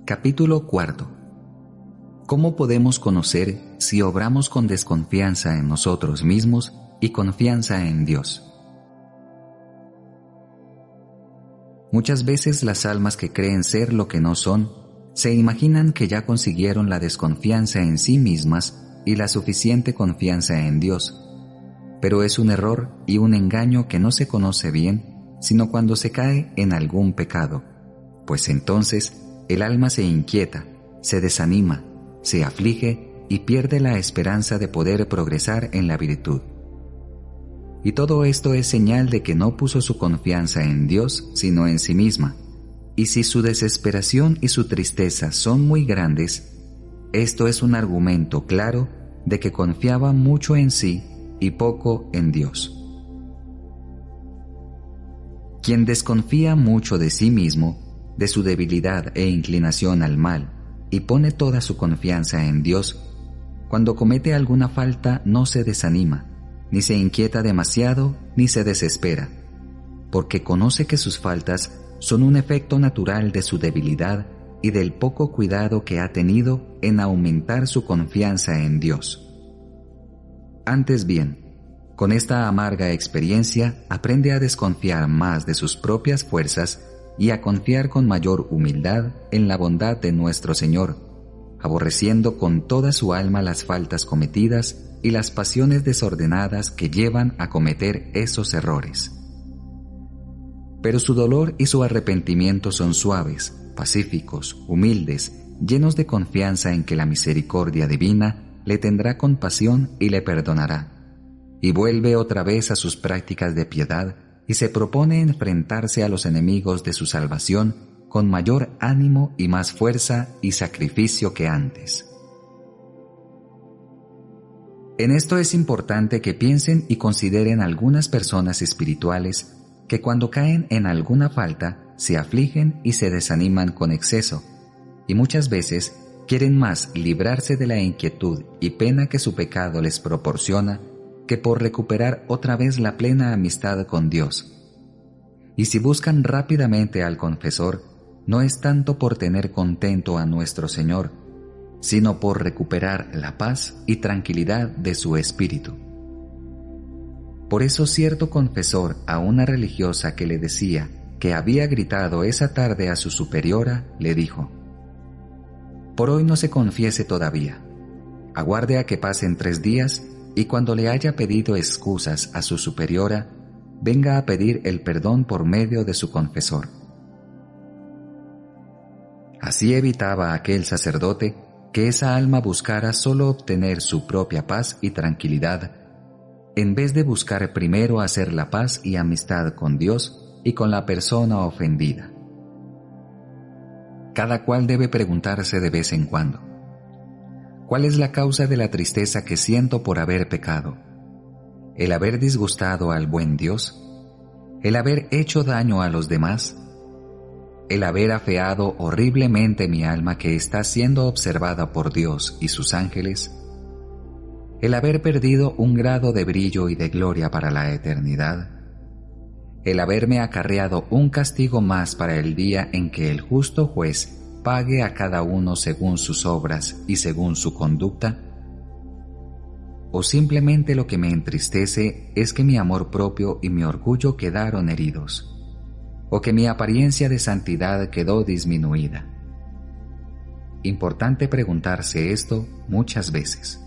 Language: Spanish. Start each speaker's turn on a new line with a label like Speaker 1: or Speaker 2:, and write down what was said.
Speaker 1: Capítulo 4. ¿Cómo podemos conocer si obramos con desconfianza en nosotros mismos y confianza en Dios? Muchas veces las almas que creen ser lo que no son, se imaginan que ya consiguieron la desconfianza en sí mismas y la suficiente confianza en Dios. Pero es un error y un engaño que no se conoce bien, sino cuando se cae en algún pecado, pues entonces el alma se inquieta, se desanima, se aflige y pierde la esperanza de poder progresar en la virtud. Y todo esto es señal de que no puso su confianza en Dios, sino en sí misma. Y si su desesperación y su tristeza son muy grandes, esto es un argumento claro de que confiaba mucho en sí y poco en Dios. Quien desconfía mucho de sí mismo, de su debilidad e inclinación al mal, y pone toda su confianza en Dios, cuando comete alguna falta no se desanima, ni se inquieta demasiado, ni se desespera, porque conoce que sus faltas son un efecto natural de su debilidad y del poco cuidado que ha tenido en aumentar su confianza en Dios. Antes bien, con esta amarga experiencia aprende a desconfiar más de sus propias fuerzas y a confiar con mayor humildad en la bondad de nuestro Señor, aborreciendo con toda su alma las faltas cometidas y las pasiones desordenadas que llevan a cometer esos errores. Pero su dolor y su arrepentimiento son suaves, pacíficos, humildes, llenos de confianza en que la misericordia divina le tendrá compasión y le perdonará, y vuelve otra vez a sus prácticas de piedad y se propone enfrentarse a los enemigos de su salvación con mayor ánimo y más fuerza y sacrificio que antes. En esto es importante que piensen y consideren algunas personas espirituales que cuando caen en alguna falta se afligen y se desaniman con exceso, y muchas veces quieren más librarse de la inquietud y pena que su pecado les proporciona que por recuperar otra vez la plena amistad con Dios. Y si buscan rápidamente al confesor, no es tanto por tener contento a nuestro Señor, sino por recuperar la paz y tranquilidad de su espíritu. Por eso cierto confesor a una religiosa que le decía que había gritado esa tarde a su superiora, le dijo: «Por hoy no se confiese todavía, aguarde a que pasen 3 días y cuando le haya pedido excusas a su superiora, venga a pedir el perdón por medio de su confesor». Así evitaba aquel sacerdote que esa alma buscara solo obtener su propia paz y tranquilidad, en vez de buscar primero hacer la paz y amistad con Dios y con la persona ofendida. Cada cual debe preguntarse de vez en cuando: ¿cuál es la causa de la tristeza que siento por haber pecado? ¿El haber disgustado al buen Dios? ¿El haber hecho daño a los demás? ¿El haber afeado horriblemente mi alma que está siendo observada por Dios y sus ángeles? ¿El haber perdido un grado de brillo y de gloria para la eternidad? ¿El haberme acarreado un castigo más para el día en que el justo juez pague a cada uno según sus obras y según su conducta? ¿O simplemente lo que me entristece es que mi amor propio y mi orgullo quedaron heridos? ¿O que mi apariencia de santidad quedó disminuida? Importante preguntarse esto muchas veces.